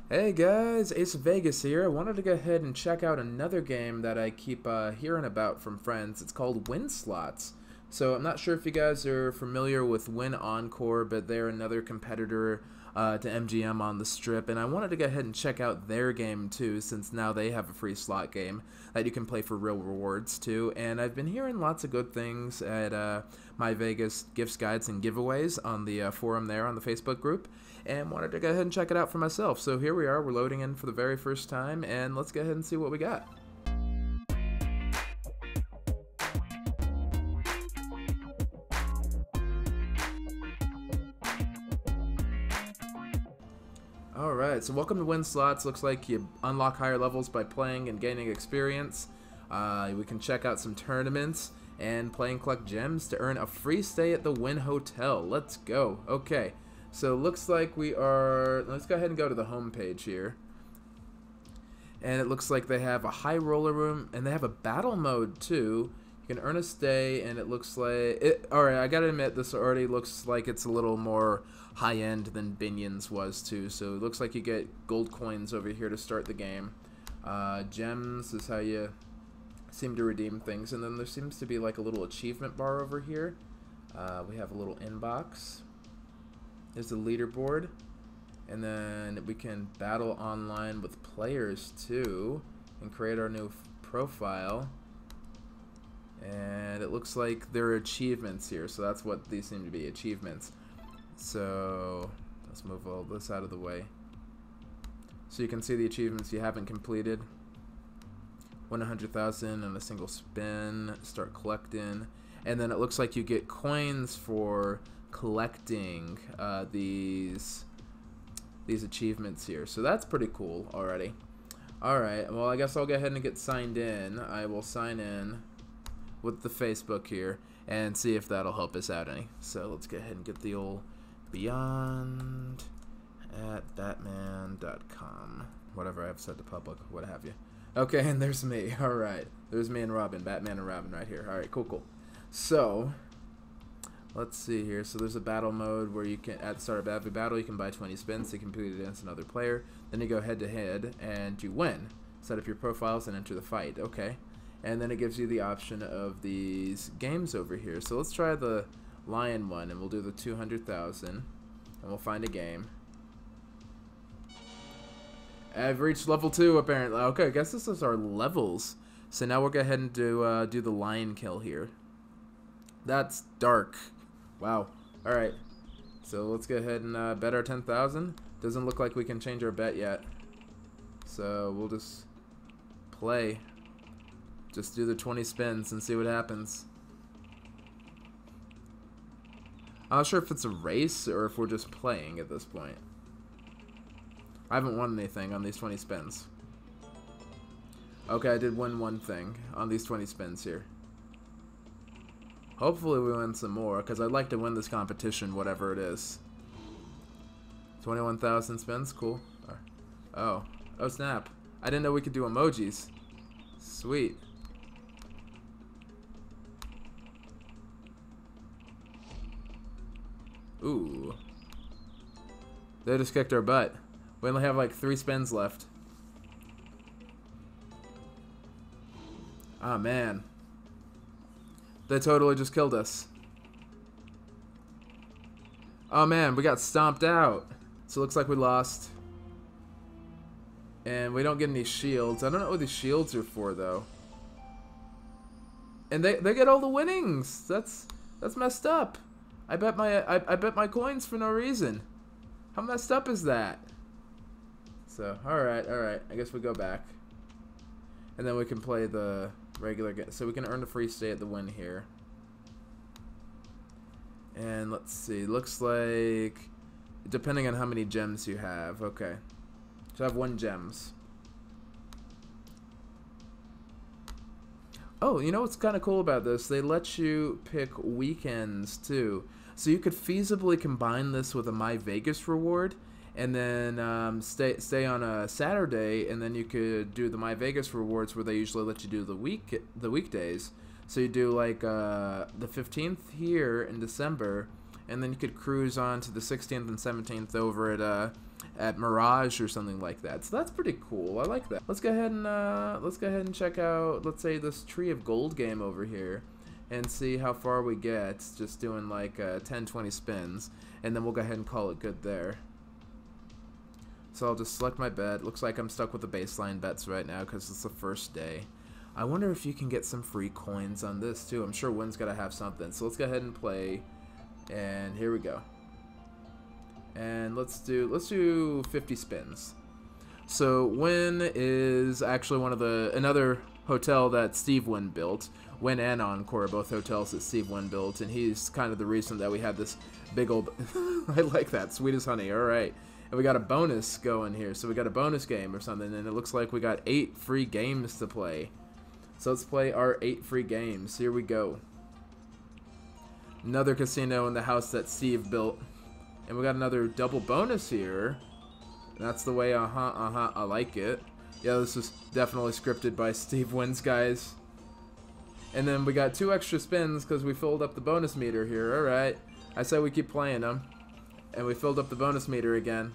Hey guys, Ace of Vegas here. I wanted to go ahead and check out another game that I keep hearing about from friends. It's called Wynn Slots. So I'm not sure if you guys are familiar with Wynn Encore, but they're another competitor to MGM on the Strip, and I wanted to go ahead and check out their game too, since now they have a free slot game that you can play for real rewards too. And I've been hearing lots of good things at my Vegas gifts, guides, and giveaways on the forum there on the Facebook group, and wanted to go ahead and check it out for myself. So here we are, we're loading in for the very first time, and let's go ahead and see what we got. Alright, so welcome to Wynn Slots. Looks like you unlock higher levels by playing and gaining experience. We can check out some tournaments and play and collect gems to earn a free stay at the Wynn Hotel. Let's go. Okay, so looks like we are... Let's go ahead and go to the home page here. And it looks like they have a high roller room, and they have a battle mode too. You can earn a stay, and it looks like... Alright, I gotta admit, this already looks like it's a little more high-end than Binion's was too. So it looks like you get gold coins over here to start the game. Gems is how you seem to redeem things. And then there seems to be like a little achievement bar over here. We have a little inbox. There's the leaderboard. And then we can battle online with players too and create our new profile. And it looks like there are achievements here, so that's what these seem to be, achievements. So let's move all this out of the way. So you can see the achievements you haven't completed. Win 100,000 in a single spin, start collecting, and then it looks like you get coins for collecting these achievements here. So that's pretty cool already. Alright, well I guess I'll go ahead and get signed in. I will sign in with the Facebook here and see if that'll help us out any. So let's go ahead and get the old beyond at batman.com, whatever I have said to public, what have you. Okay, and there's me. Alright, there's me and Robin, Batman and Robin right here. Alright, cool. So let's see here. So there's a battle mode where you can, at the start of every battle, you can buy 20 spins to compete against another player. Then you go head to head and you win. Set up your profiles and enter the fight. Okay. And then it gives you the option of these games over here. So let's try the lion one, and we'll do the 200,000, and we'll find a game. I've reached level 2 apparently. Okay, I guess this is our levels. So now we'll go ahead and do the lion kill here. That's dark. Wow. Alright. So let's go ahead and bet our 10,000. Doesn't look like we can change our bet yet. So we'll just play. Just do the 20 spins and see what happens. I'm not sure if it's a race or if we're just playing at this point. I haven't won anything on these 20 spins. Okay, I did win one thing on these 20 spins here. Hopefully we win some more, because I'd like to win this competition, whatever it is. 21,000 spins, cool. Oh snap. I didn't know we could do emojis. Sweet. Ooh. They just kicked our butt. We only have like 3 spins left. Ah, man. They totally just killed us. Oh man, we got stomped out. So it looks like we lost. And we don't get any shields. I don't know what these shields are for though. And they get all the winnings. That's messed up. I bet my coins for no reason. How messed up is that? So alright. I guess we go back. And then we can play the regular game. So we can earn a free stay at the Wynn here. And let's see. Looks like, depending on how many gems you have. Okay. So I have 1 gems. Oh, you know what's kind of cool about this? They let you pick weekends too. So you could feasibly combine this with a My Vegas reward, and then stay on a Saturday, and then you could do the My Vegas rewards where they usually let you do the weekdays. So you do like the 15th here in December, and then you could cruise on to the 16th and 17th over at at Mirage or something like that. So that's pretty cool. I like that. Let's go ahead and check out, let's say, this Tree of Gold game over here and see how far we get just doing like 10-20 spins, and then we'll go ahead and call it good there. So I'll just select my bet. Looks like I'm stuck with the baseline bets right now because it's the first day. I wonder if you can get some free coins on this too. I'm sure Wynn's got to have something. So let's go ahead and play, and here we go. And let's do 50 spins. So Wynn is actually another hotel that Steve Wynn built. Wynn and Encore are both hotels that Steve Wynn built, and he's kind of the reason that we had this big old I like that, sweet as honey. All right. And we got a bonus going here. So we got a bonus game or something, and it looks like we got 8 free games to play. So let's play our 8 free games. Here we go. Another casino in the house that Steve built. And we got another double bonus here. That's the way, I like it. Yeah, this is definitely scripted by Steve Wynn's guys. And then we got 2 extra spins because we filled up the bonus meter here. Alright. I said we keep playing them. And we filled up the bonus meter again.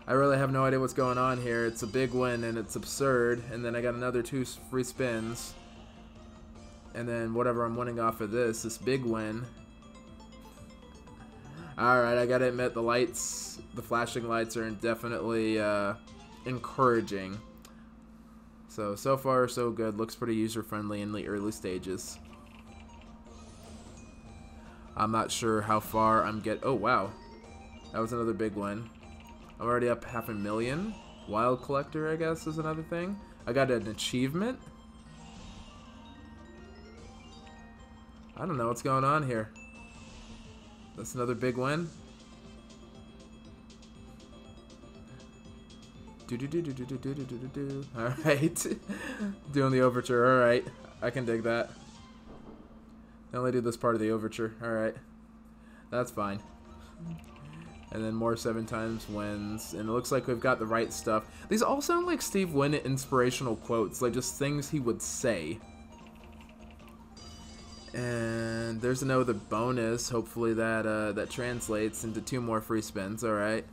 I really have no idea what's going on here. It's a big win and it's absurd. And then I got another 2 free spins. And then whatever I'm winning off of this big win. Alright, I gotta admit, the flashing lights are definitely encouraging. So far so good. Looks pretty user-friendly in the early stages. I'm not sure how far I'm oh wow. That was another big win. I'm already up 500,000. Wild Collector, I guess, is another thing. I got an achievement. I don't know what's going on here. That's another big win. Alright. Doing the overture. Alright. I can dig that. I only do this part of the overture. Alright. That's fine. And then more 7 times wins. And it looks like we've got the right stuff. These all sound like Steve Wynn inspirational quotes. Like just things he would say. And there's another bonus. Hopefully that translates into 2 more free spins. Alright.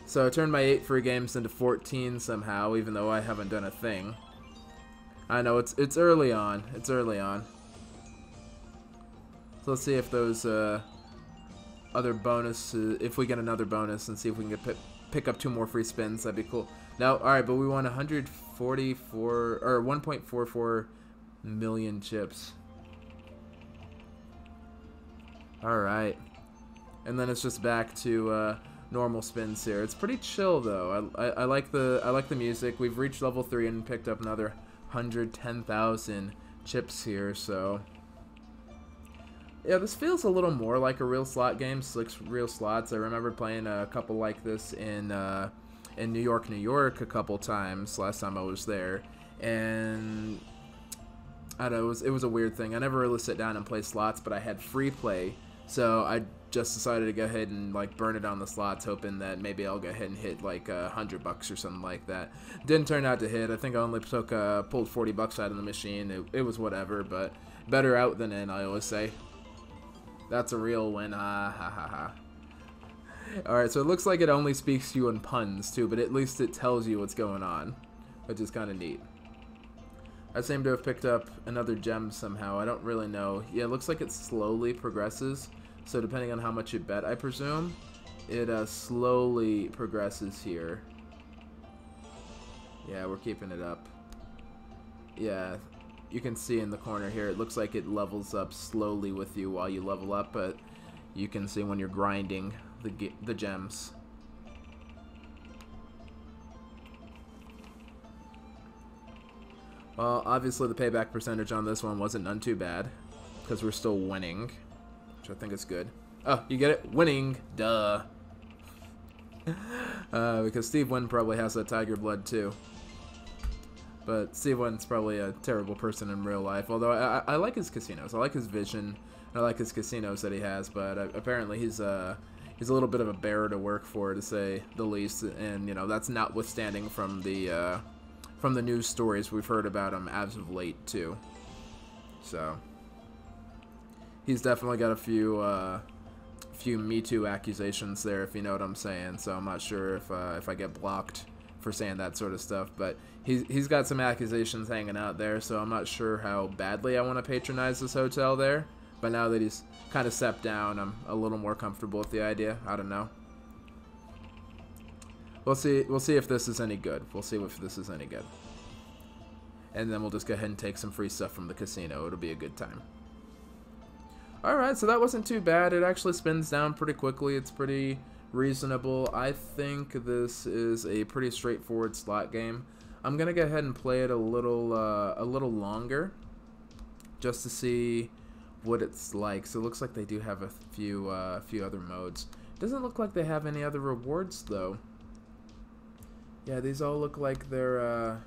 So I turned my 8 free games into 14 somehow, even though I haven't done a thing. I know, it's early on. It's early on. So let's see if those other bonus, if we get another bonus, and see if we can pick up 2 more free spins. That'd be cool. No, alright, but we won 1.44 million chips. Alright. And then it's just back to normal spins here. It's pretty chill though. I like the music. We've reached level 3 and picked up another 110,000 chips here, so yeah, this feels a little more like a real slot game. 6 real slots. I remember playing a couple like this in New York, a couple times last time I was there, and I don't know, it was a weird thing. I never really sit down and play slots, but I had free play, so I just decided to go ahead and like burn it on the slots, hoping that maybe I'll go ahead and hit like $100 or something like that. Didn't turn out to hit. I think I only pulled $40 out of the machine. It was whatever, but better out than in, I always say. That's a real win. Ha ha ha ha. Alright, so it looks like it only speaks to you in puns too, but at least it tells you what's going on, which is kind of neat. I seem to have picked up another gem somehow. I don't really know. Yeah, it looks like it slowly progresses. So depending on how much you bet, I presume, it slowly progresses here. Yeah, we're keeping it up. Yeah, you can see in the corner here, it looks like it levels up slowly with you while you level up, but you can see when you're grinding the gems. Well, obviously the payback percentage on this one wasn't none too bad, because we're still winning, which I think is good. Oh, you get it? Winning. Duh. Because Steve Wynn probably has that tiger blood too. But Steve Wynn's probably a terrible person in real life, although I like his casinos. I like his vision. I like his casinos that he has, but apparently he's a little bit of a bear to work for, to say the least, and you know, that's notwithstanding from the news stories we've heard about him as of late too. So he's definitely got a few few Me Too accusations there, if you know what I'm saying. So I'm not sure if I get blocked for saying that sort of stuff. But he's got some accusations hanging out there, so I'm not sure how badly I want to patronize this hotel there. But now that he's kind of stepped down, I'm a little more comfortable with the idea. I don't know. We'll see. We'll see if this is any good. We'll see if this is any good. And then we'll just go ahead and take some free stuff from the casino. It'll be a good time. Alright, so that wasn't too bad. It actually spins down pretty quickly. It's pretty reasonable. I think this is a pretty straightforward slot game. I'm gonna go ahead and play it a little longer, just to see what it's like. So it looks like they do have a few other modes. Doesn't look like they have any other rewards though. Yeah, these all look like they're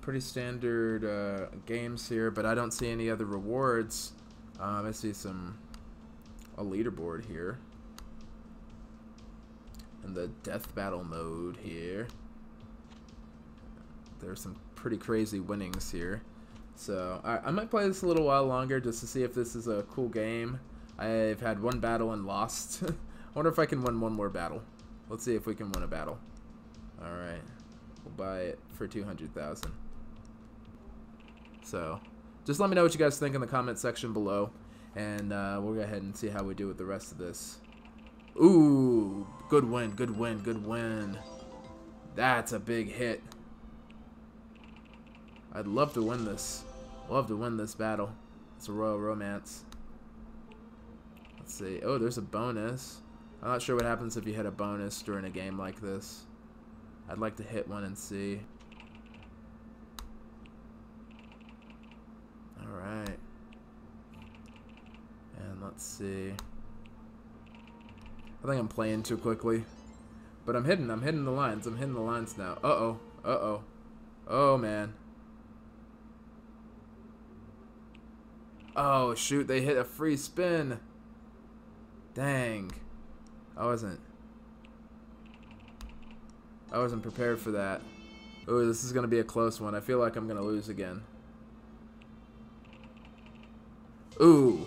pretty standard games here, but I don't see any other rewards. I see a leaderboard here, and the death battle mode here. There's some pretty crazy winnings here, so I might play this a little while longer just to see if this is a cool game. I've had one battle and lost. I wonder if I can win one more battle. Let's see if we can win a battle. All right, we'll buy it for 200,000. So just let me know what you guys think in the comment section below, and we'll go ahead and see how we do with the rest of this. Ooh, good win, good win, good win. That's a big hit. I'd love to win this. Love to win this battle. It's a Royal Romance. Let's see. Oh, there's a bonus. I'm not sure what happens if you hit a bonus during a game like this. I'd like to hit one and see. Alright. And let's see. I think I'm playing too quickly. But I'm hitting the lines. I'm hitting the lines now. Uh-oh. Uh-oh. Oh, man. Oh, shoot. They hit a free spin. Dang. I wasn't prepared for that. Oh, this is going to be a close one. I feel like I'm going to lose again. Ooh.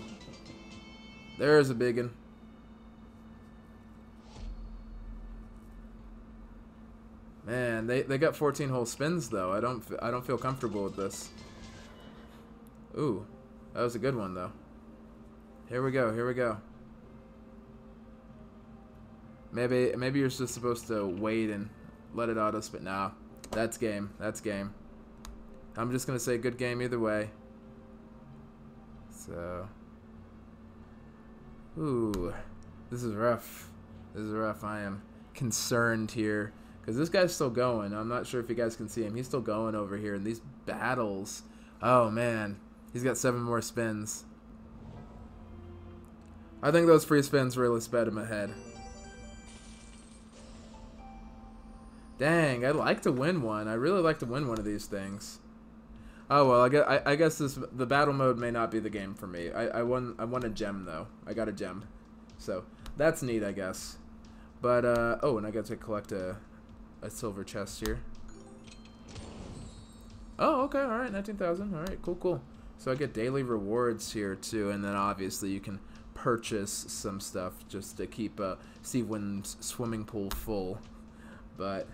There's a big one. Man, they got 14 hole spins though. I don't feel comfortable with this. Ooh. That was a good one though. Here we go. Here we go. Maybe you're just supposed to wait and let it auto spin. Nah, that's game. That's game. I'm just gonna say good game either way. So, ooh, this is rough. This is rough. I am concerned here because this guy's still going. I'm not sure if you guys can see him. He's still going over here in these battles. Oh man, he's got 7 more spins. I think those free spins really sped him ahead. Dang, I'd like to win one. I really like to win one of these things. Oh well, I guess the battle mode may not be the game for me. I won a gem though. I got a gem, so that's neat, I guess. But oh, and I got to collect a silver chest here. Oh, okay, all right, 19,000. All right, cool, cool. So I get daily rewards here too, and then obviously you can purchase some stuff just to keep Steve Wynn's swimming pool full. But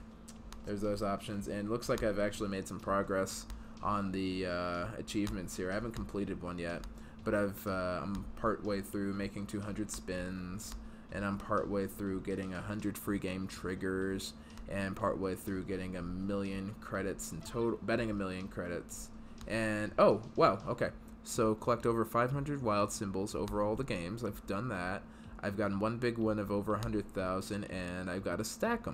there's those options, and it looks like I've actually made some progress on the achievements here. I haven't completed one yet, but I'm part way through making 200 spins, and I'm part way through getting 100 free game triggers, and part way through getting 1,000,000 credits in total, betting 1,000,000 credits. And oh wow, okay, so collect over 500 wild symbols over all the games. I've done that. I've gotten one big win of over 100,000, and I've got to stack them.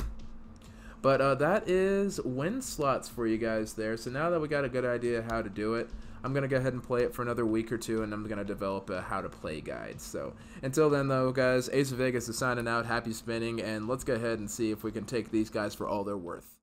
But that is Wynn Slots for you guys there. So now that we got a good idea how to do it, I'm going to go ahead and play it for another week or two, and I'm going to develop a how to play guide. So until then, though, guys, Ace of Vegas is signing out. Happy spinning, and let's go ahead and see if we can take these guys for all they're worth.